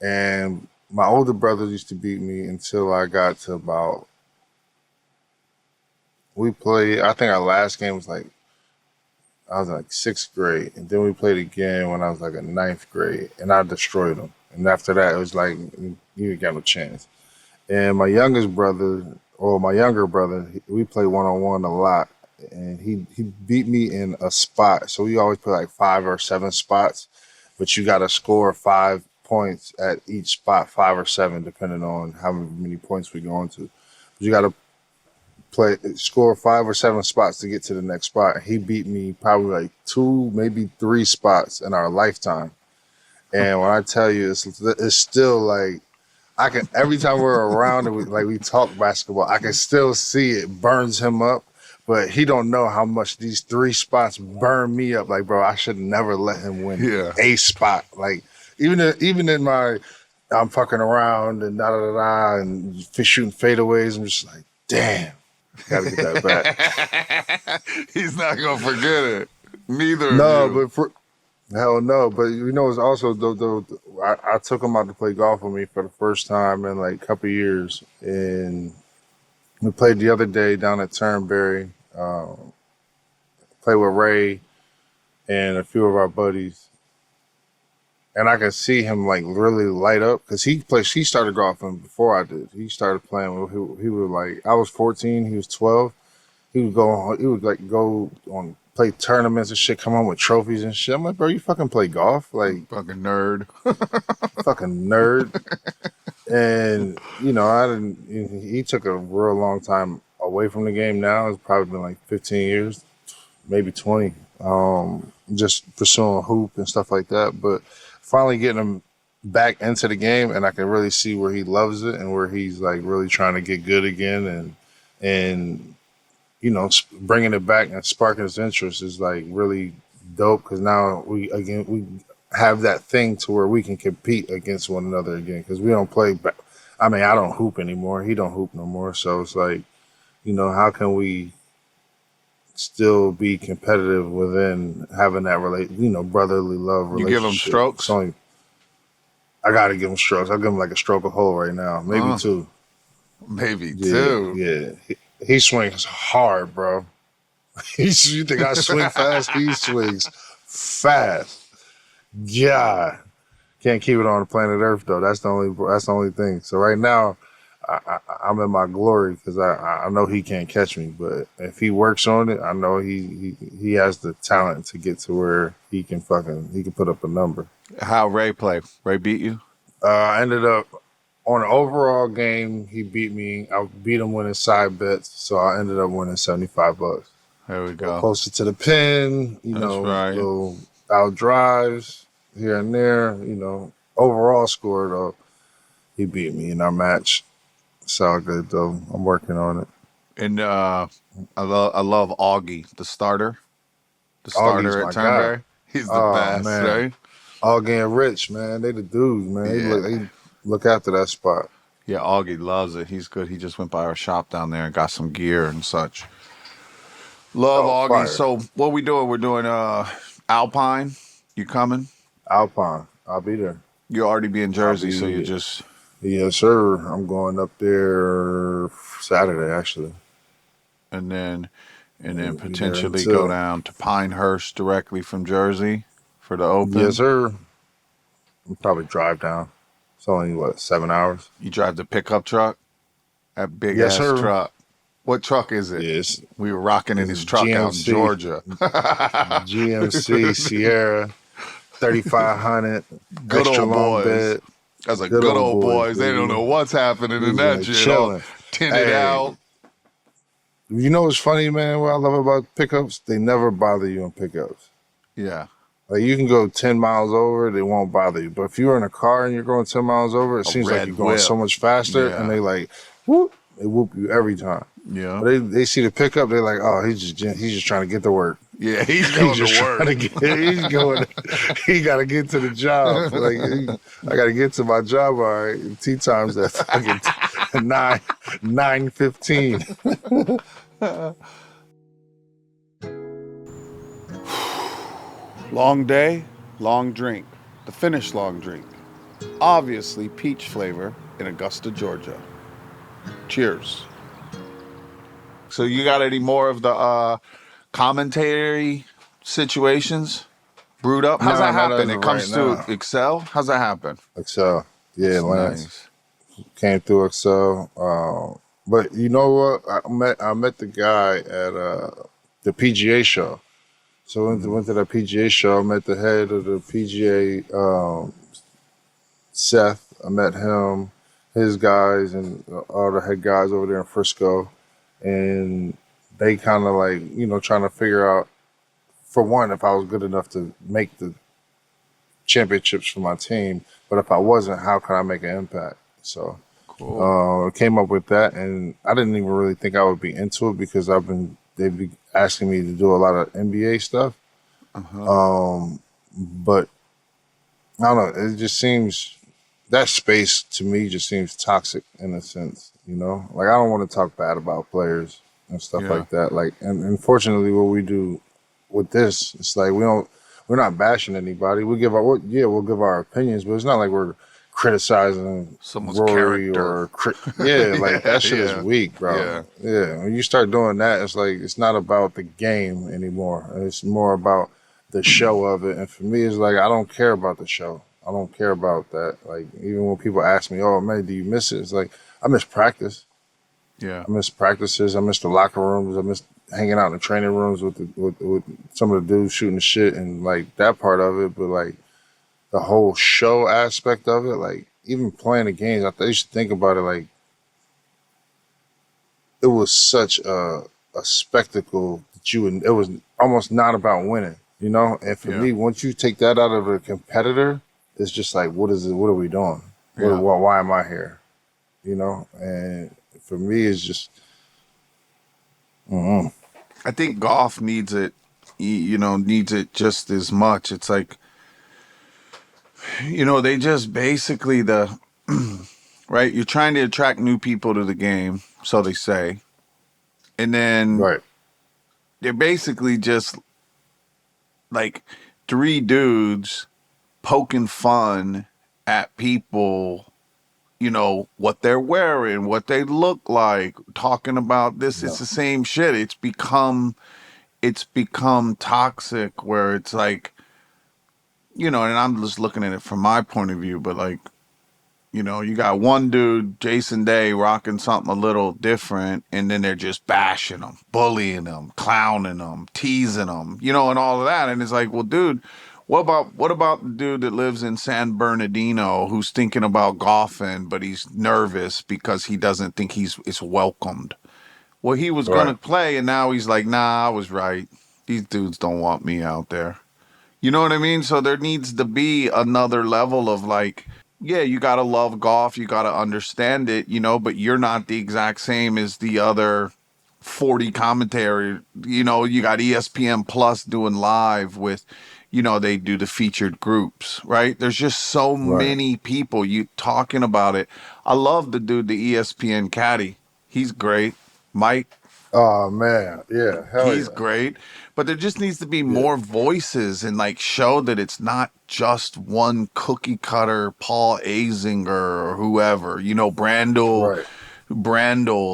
and my older brothers used to beat me until I got to about. We played. I think our last game was like I was in like sixth grade, and then we played again when I was like in ninth grade, and I destroyed them. And after that, it was like you ain't got no chance. And my youngest brother, or my younger brother, we play one on one a lot, and he beat me in a spot. So we always play like 5 or 7 spots, but you got to score 5 points at each spot, 5 or 7, depending on how many points we go into. You got to score 5 or 7 spots to get to the next spot. He beat me probably like 2, maybe 3 spots in our lifetime. And when I tell you, it's still like I can every time we're around and we talk basketball, I can still see it burns him up. But he don't know how much these 3 spots burn me up. Like, bro, I should never let him win Yeah. a spot. Like, even in my I'm fucking around and da da da da and shooting fadeaways, I'm just like, damn. Gotta get that back. He's not gonna forget it. Neither of No, you. but hell no. But it's also I took him out to play golf with me for the first time in like a couple of years, and we played the other day down at Turnberry. Played with Ray and a few of our buddies, and I could see him like really light up because he started golfing before I did. He started playing. He was like I was 14, he was 12. He would like go on play tournaments and shit, come home with trophies and shit. I'm like, bro, you fucking play golf? Like, Fucking nerd. fucking nerd. And, I didn't, he took a real long time away from the game now. It's probably been like 15 years, maybe 20. Just pursuing hoop and stuff like that. But finally getting him back into the game, and I can really see where he loves it and where he's like really trying to get good again. And bringing it back and sparking his interest is like really dope because now we have that thing to where we can compete against one another again because we don't play. I mean, I don't hoop anymore. He don't hoop no more. So it's like, how can we still be competitive within having that brotherly love You give him relationship? It's strokes? only I gotta give him strokes. I'll give him like a stroke a hole right now, maybe two. Maybe Yeah, two. yeah. He swings hard, bro. You think I swing fast? He swings fast. God, can't keep it on the planet Earth though. That's the only thing. So right now, I'm in my glory because I know he can't catch me. But if he works on it, I know he has the talent to get to where he can put up a number. How Ray play? Ray beat you? I ended up on an overall game. He beat me. I beat him winning side bets, so I ended up winning $75. There we go. Closer to the pin, That's right. little out drives here and there. Overall score though, he beat me in our match. It's all good though. I'm working on it. And I love Augie, the starter. The Augie's starter my at Turnberry. guy. He's the best, man. right? Augie and Rich, man, they the dudes, man. Yeah. They look after that spot. Yeah, Augie loves it. He's good. He just went by our shop down there and got some gear and such. Love Augie. Fire. So what we doing? We're doing Alpine. You coming? Alpine, I'll be there. You already be in Jersey, so you there. just... Yes, sir. I'm going up there Saturday, actually. And then be there potentially until- go down to Pinehurst directly from Jersey for the Open. Yes, sir. I'll probably drive down. It's only, 7 hours? You drive the pickup truck? That big Yes, ass sir. truck. What truck is it? Yes. We were rocking in his truck out in GMC. Georgia. GMC Sierra 3500. Good extra old long boys. bed. That's a good old boys. They don't dude. know what's happening in that shit. Chilling. Tinted Hey. out. You know what's funny, man? What I love about pickups? They never bother you in pickups. Yeah. Like you can go 10 miles over, they won't bother you. But if you're in a car and you're going 10 miles over, it seems like red you're going whip. so much faster. Yeah. And they like, whoop, they whoop you every time. Yeah. But they see the pickup, they're like, oh, he's just trying to get to work. Yeah, he's going He's just to work. trying to get. He's going. He got to get to the job. I got to get to my job. All right. Tea time's at fucking 9:15. Long day, long drink. The Finnish long drink. Obviously peach flavor in Augusta, Georgia. Cheers. So you got any more of the commentary situations brewed up? How's No, that not happen? as It of comes right through Excel? How's that happen? Excel. Yeah, That's Lance nice. came through Excel. But you know what? I met the guy at the PGA show. So I went to the PGA show. I met the head of the PGA, Seth. I met him, his guys, and all the head guys over there in Frisco. And they kind of like, trying to figure out, for one, if I was good enough to make the championships for my team. But if I wasn't, how can I make an impact? So came up with that. And I didn't even really think I would be into it because they'd be asking me to do a lot of NBA stuff. But I don't know. It just seems, that space to me just seems toxic in a sense, Like I don't want to talk bad about players and stuff like that. Like, and unfortunately, what we do with this, it's like we're not bashing anybody. We'll give our opinions, but it's not like we're criticizing Someone's Rory character. like that shit is weak, bro. Yeah. When you start doing that, it's like it's not about the game anymore. It's more about the show of it. And for me, it's like I don't care about the show. I don't care about that. Like even when people ask me, "Oh man, do you miss it?" It's like I miss practice. Yeah. I miss practices. I miss the locker rooms. I miss hanging out in the training rooms with some of the dudes shooting the shit and like that part of it. But like the whole show aspect of it, like even playing the games, I used to think about it like it was such a spectacle that it was almost not about winning, And for me, once you take that out of a competitor, it's just like, what is it? What are we doing? Why am I here? And for me, it's just. I think golf needs it, needs it just as much. It's like, they just basically right? You're trying to attract new people to the game, so they say. And then they're basically just like three dudes poking fun at people, you know, what they're wearing, what they look like, talking about this. It's the same shit. It's become toxic where it's like, you know, and I'm just looking at it from my point of view, but like, you know, you got one dude, Jason Day, rocking something a little different, and then they're just bashing him, bullying him, clowning him, teasing him, you know, and all of that. And it's like, well, dude, what about the dude that lives in San Bernardino who's thinking about golfing, but he's nervous because he doesn't think it's welcomed? Well, he was gonna play, and now he's like, nah, I was right. These dudes don't want me out there. You know what I mean? So there needs to be another level of like, yeah, you got to love golf. You got to understand it, you know, but you're not the exact same as the other 40 commentary. You know, you got ESPN Plus doing live with, you know, they do the featured groups, right? There's just so many people you talking about it. I love the dude, the ESPN caddy. He's great. Mike. Oh man, yeah, hell He's yeah. great, but there just needs to be more voices and like show that it's not just one cookie cutter Paul Azinger or whoever, you know, Brandel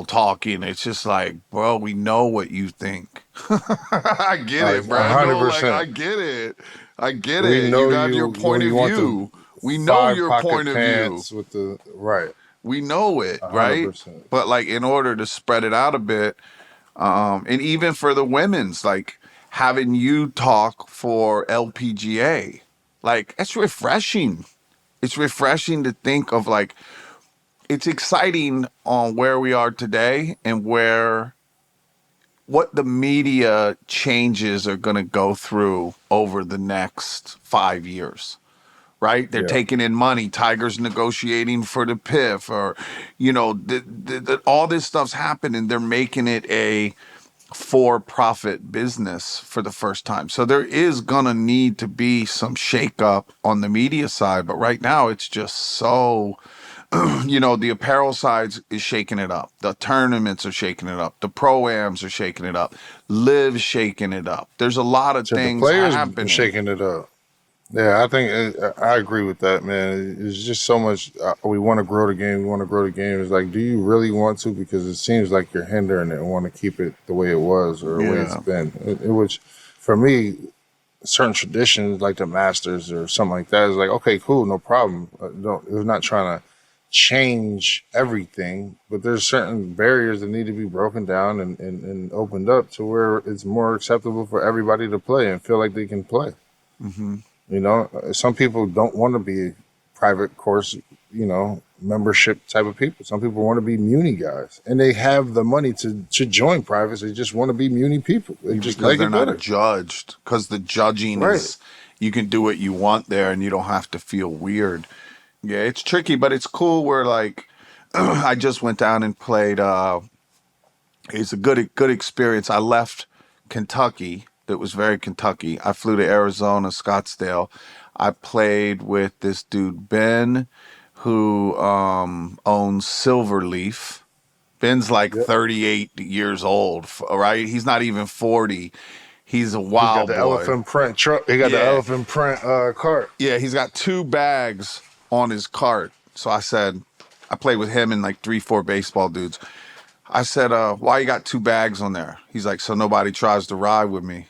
talking. It's just like, bro, we know what you think. I get it, Brandel. Like, I get it. I get We it. know You got your you point when of you want view. the We know five your pocket point of view. pants with the We know it, right? 100%. But like, in order to spread it out a bit, and even for the women's, like having you talk for LPGA, like it's refreshing. It's refreshing to think of like, it's exciting on where we are today and what the media changes are going to go through over the next 5 years. Right? They're taking in money. Tiger's negotiating for the PIF, or, you know, all this stuff's happening. They're making it a for-profit business for the first time. So there is going to need to be some shakeup on the media side. But right now it's just so, you know, the apparel side is shaking it up. The tournaments are shaking it up. The pro-ams are shaking it up. Live's shaking it up. There's a lot of things the players happening. shaking it up. Yeah, I think I agree with that, man. It's just so much. We want to grow the game. We want to grow the game. It's like, do you really want to? Because it seems like you're hindering it and want to keep it the way it was or the way it's been. Which, for me, certain traditions like the Masters or something like that is like, okay, cool, no problem. We're not trying to change everything, but there's certain barriers that need to be broken down and opened up to where it's more acceptable for everybody to play and feel like they can play. Mm-hmm. You know, some people don't want to be private course, you know, membership type of people. Some people want to be muni guys, and they have the money to join privates. They just want to be muni people. They just because like they're it not better. judged. Because the judging is, you can do what you want there, and you don't have to feel weird. Yeah, it's tricky, but it's cool. Where like, I just went down and played. It's a good experience. I left Kentucky. That was very Kentucky. I flew to Arizona, Scottsdale. I played with this dude, Ben, who owns Silverleaf. Ben's like 38 years old, right? He's not even 40. He's a wild boy. He got the elephant print truck. He got the elephant print cart. Yeah, he's got 2 bags on his cart. So I said, I played with him and like 3-4 baseball dudes. I said, why you got 2 bags on there? He's like, so nobody tries to ride with me.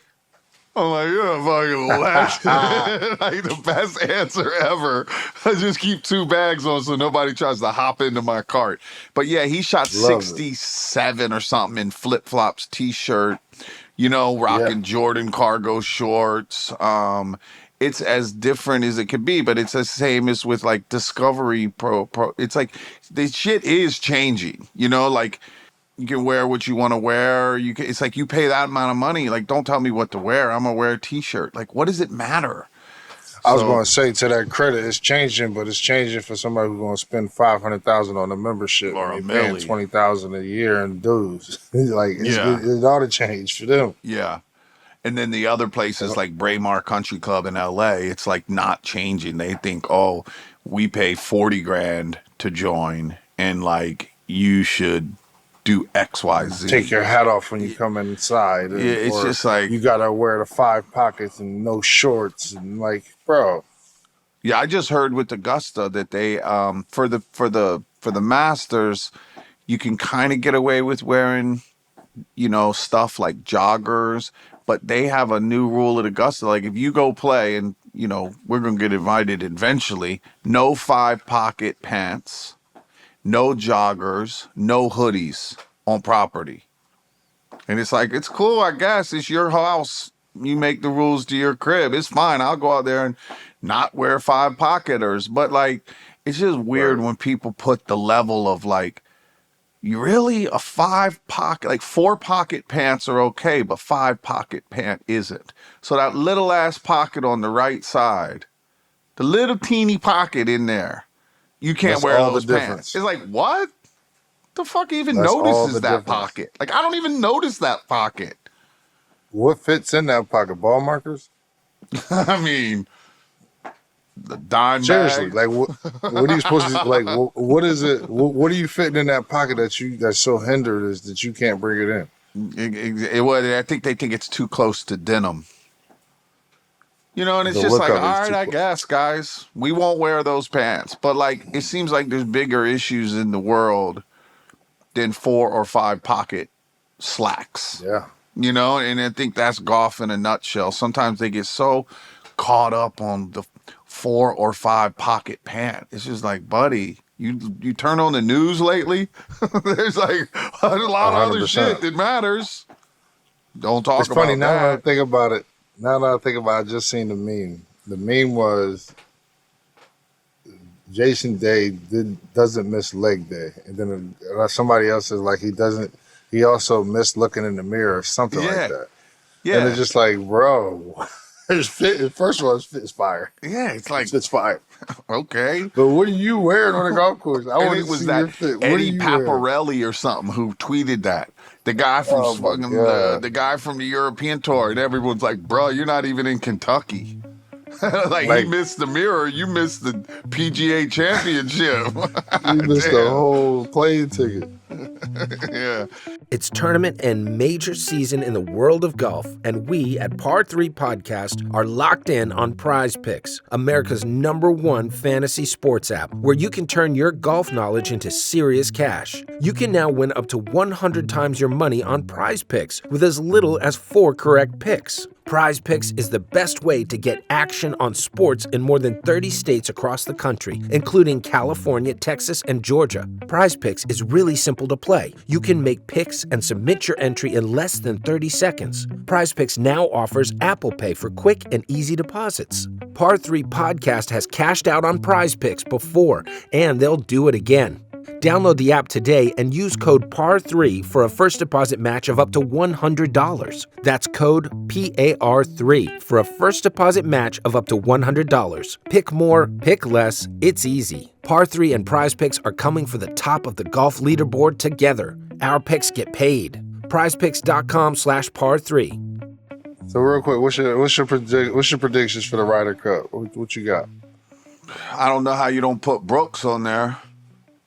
I'm like, you're a fucking legend. Like the best answer ever. I just keep 2 bags on so nobody tries to hop into my cart. But yeah, he shot 67 or something in flip-flops, t-shirt, you know, rocking Jordan cargo shorts. It's as different as it could be, but it's the same as with like Discovery Pro. It's like the shit is changing, you know, like you can wear what you want to wear. It's like you pay that amount of money. Like, don't tell me what to wear. I'm gonna wear a t-shirt. Like, what does it matter? I was going to say, to that credit, it's changing, but it's changing for somebody who's going to spend $500,000 on a membership or and paying $20,000 a year in dues. Like, it's ought to change for them. Yeah. And then the other places like Braemar Country Club in LA, it's like not changing. They think, oh, we pay $40,000 to join, and like you should do X, Y, Z. Take your hat off when you come inside. Yeah, it's just like you gotta wear the 5 pockets and no shorts and like, bro. Yeah, I just heard with Augusta that they for the Masters, you can kind of get away with wearing, stuff like joggers, but they have a new rule at Augusta. Like if you go play and, we're going to get invited eventually, no 5-pocket pants, no joggers, no hoodies on property. And it's like, it's cool, I guess. It's your house. You make the rules to your crib. It's fine. I'll go out there and not wear 5-pocketers. But like, it's just weird when people put the level of like, you really a 5-pocket, like 4-pocket pants are okay, but 5-pocket pant isn't. So that little ass pocket on the right side, the little teeny pocket in there, you can't That's wear all those the pants. difference. It's like, what? The fuck even That's all notices the that difference. pocket? Like, I don't even notice that pocket. What fits in that pocket? Ball markers? I mean, the dime Seriously, bag. like what are you supposed to like? What is it? What are you fitting in that pocket that's so hindered is that you can't bring it in? I think they think it's too close to denim. And it's The just look like, all of it is right, too I close. guess, guys, we won't wear those pants. But like, it seems like there's bigger issues in the world than 4 or 5 pocket slacks. Yeah, And I think that's golf in a nutshell. Sometimes they get so caught up on the 4 or 5 pocket pant. It's just like, buddy, you turn on the news lately. There's like a lot of other 100%. shit that matters. Don't talk it's about funny now that I that. think about it. Now that I think about it, I just seen the meme. The meme was Jason Day doesn't miss leg day, and then somebody else is like he doesn't. He also missed looking in the mirror or something like Yeah. that. Yeah. And it's just like, bro, first of all, it's fire. Yeah, it's like, It's fire. okay. But what are you wearing on the golf course? I And want it to was see your that fit. What are Eddie you wearing? Paparelli or something who tweeted that. The guy from Oh, my fucking God. the guy from the European tour, and everyone's like, bro, you're not even in Kentucky. Like he missed the mirror, you missed the PGA Championship. You missed the Damn. whole plane ticket. Yeah. It's tournament and major season in the world of golf, and we at Par 3 Podcast are locked in on Prize Picks, America's #1 fantasy sports app, where you can turn your golf knowledge into serious cash. You can now win up to 100 times your money on Prize Picks with as little as 4 correct picks. Prize Picks is the best way to get action on sports in more than 30 states across the country, including California, Texas, and Georgia. Prize Picks is really simple to play. You can make picks and submit your entry in less than 30 seconds. Prize Picks now offers Apple Pay for quick and easy deposits. Par 3 Podcast has cashed out on Prize Picks before, and they'll do it again. Download the app today and use code PAR3 for a first deposit match of up to $100. That's code PAR3 for a first deposit match of up to $100. Pick more, pick less, it's easy. Par 3 and Prize Picks are coming for the top of the golf leaderboard together. Our picks get paid. PrizePicks.com/par3. So real quick, what's your predictions for the Ryder Cup? What you got? I don't know how you don't put Brooks on there.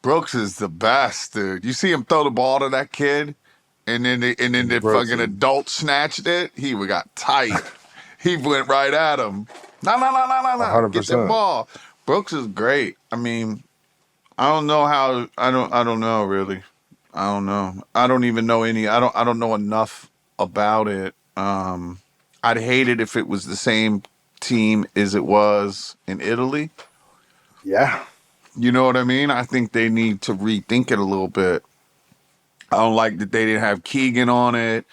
Brooks is the best, dude. You see him throw the ball to that kid, and then the Brooks fucking is- adult snatched it. He got tight. He went right at him. No. 100%. Get that ball. Brooks is great. I mean, I don't know how. I don't know really. I don't know. I don't even know any. I don't know enough about it. I'd hate it if it was the same team as it was in Italy. Yeah. You know what I mean? I think they need to rethink it a little bit. I don't like that they didn't have Keegan on it.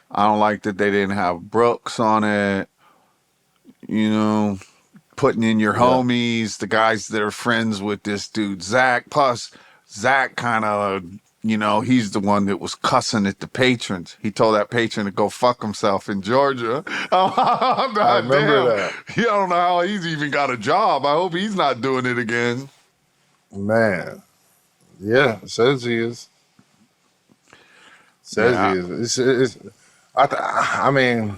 I don't like that they didn't have Brooks on it. Putting in your homies, the guys that are friends with this dude, Zach. Plus, Zach kind of, he's the one that was cussing at the patrons. He told that patron to go fuck himself in Georgia. I remember that. I don't know how he's even got a job. I hope he's not doing it again. Man. Yeah, says he is. Says he is. I mean,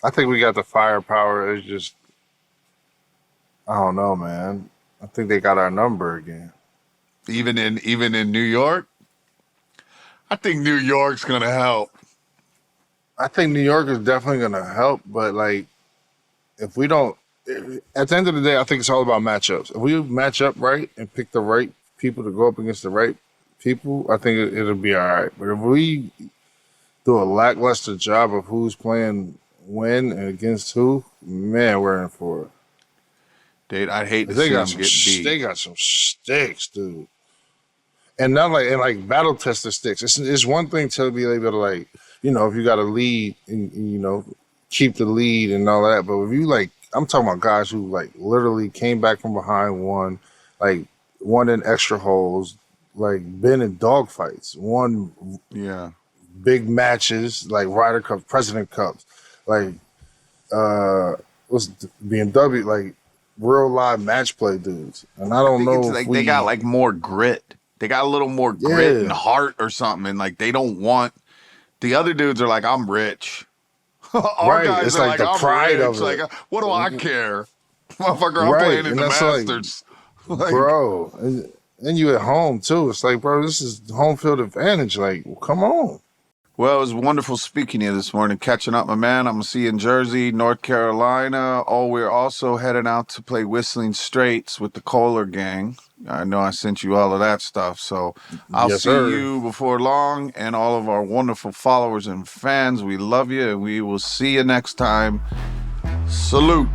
I think we got the firepower. It's just, I don't know, man. I think they got our number again. Even in New York, I think New York's gonna help. I think New York is definitely going to help, but like, if we don't at the end of the day, I think it's all about matchups. If we match up right and pick the right people to go up against the right people, I think it'll be all right. But if we do a lackluster job of who's playing when and against who, man, we're in for it. Dude, I'd hate to They see got them get beat. they got some sticks, dude. And not like battle tester sticks. It's one thing to be able to like, if you got a lead and keep the lead and all that. But if you I'm talking about guys who like literally came back from behind, won in extra holes, like been in dog fights, won big matches like Ryder Cup, President Cups, like what's BMW, like real live match play dudes. And I don't know it's like they got like more grit. They got a little more grit and heart or something, and like they don't want the other dudes are like, I'm rich. Our guys it's are like the I'm pride rich. of it. Like, what do I care? Motherfucker, I'm playing in the Masters. Like, bro, and you at home too. It's like, bro, this is home field advantage. Like, come on. Well, it was wonderful speaking to you this morning, catching up, my man. I'm going to see you in Jersey, North Carolina. Oh, we're also heading out to play Whistling Straits with the Kohler gang. I know I sent you all of that stuff. So I'll see you before long, and all of our wonderful followers and fans. We love you, and we will see you next time. Salute.